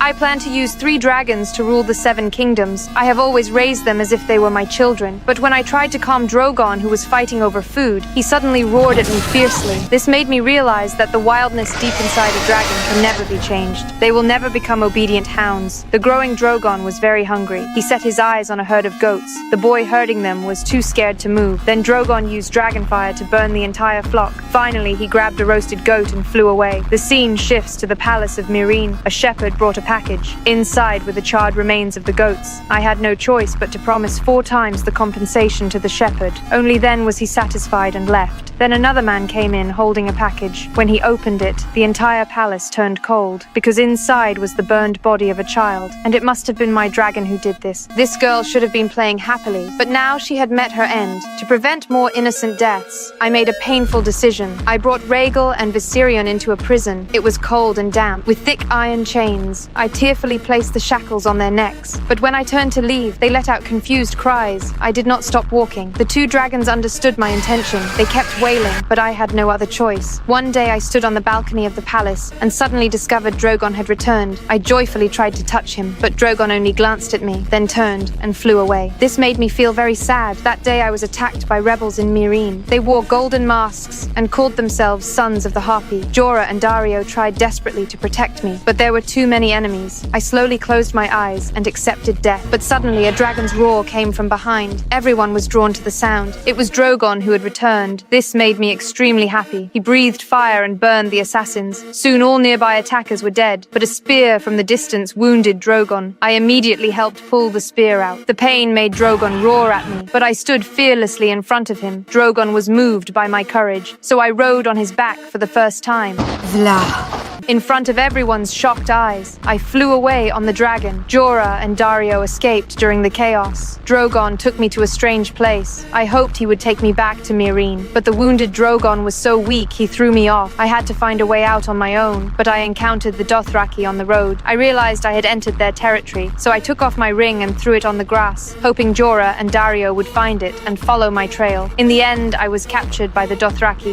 I plan to use 3 dragons to rule the 7 kingdoms. I have always raised them as if they were my children. But when I tried to calm Drogon, who was fighting over food, he suddenly roared at me fiercely. This made me realize that the wildness deep inside a dragon can never be changed. They will never become obedient hounds. The growing Drogon was very hungry. He set his eyes on a herd of goats. The boy herding them was too scared to move. Then Drogon used dragonfire to burn the entire flock. Finally, he grabbed a roasted goat and flew away. The scene shifts to the palace of Meereen. A shepherd brought a package. Inside were the charred remains of the goats. I had no choice but to promise 4 times the compensation to the shepherd. Only then was he satisfied and left. Then another man came in holding a package. When he opened it, the entire palace turned cold, because inside was the burned body of a child, and it must have been my dragon who did this. This girl should have been playing happily, but now she had met her end. To prevent more innocent deaths, I made a painful decision. I brought Rhaegal and Viserion into a prison. It was cold and damp, with thick iron chains. I tearfully placed the shackles on their necks, but when I turned to leave, they let out confused cries. I did not stop walking. The 2 dragons understood my intention. They kept wailing, but I had no other choice. One day I stood on the balcony of the palace and suddenly discovered Drogon had returned. I joyfully tried to touch him, but Drogon only glanced at me, then turned and flew away. This made me feel very sad. That day I was attacked by rebels in Meereen. They wore golden masks and called themselves Sons of the Harpy. Jorah and Daario tried desperately to protect me, but there were too many enemies. I slowly closed my eyes and accepted death, but suddenly a dragon's roar came from behind. Everyone was drawn to the sound. It was Drogon who had returned. This made me extremely happy. He breathed fire and burned the assassins. Soon all nearby attackers were dead, but a spear from the distance wounded Drogon. I immediately helped pull the spear out. The pain made Drogon roar at me, but I stood fearlessly in front of him. Drogon was moved by my courage, so I rode on his back for the first time. Vla. In front of everyone's shocked eyes, I flew away on the dragon. Jorah and Daario escaped during the chaos. Drogon took me to a strange place. I hoped he would take me back to Meereen, but the wounded Drogon was so weak he threw me off. I had to find a way out on my own, but I encountered the Dothraki on the road. I realized I had entered their territory, so I took off my ring and threw it on the grass, hoping Jorah and Daario would find it and follow my trail. In the end, I was captured by the Dothraki.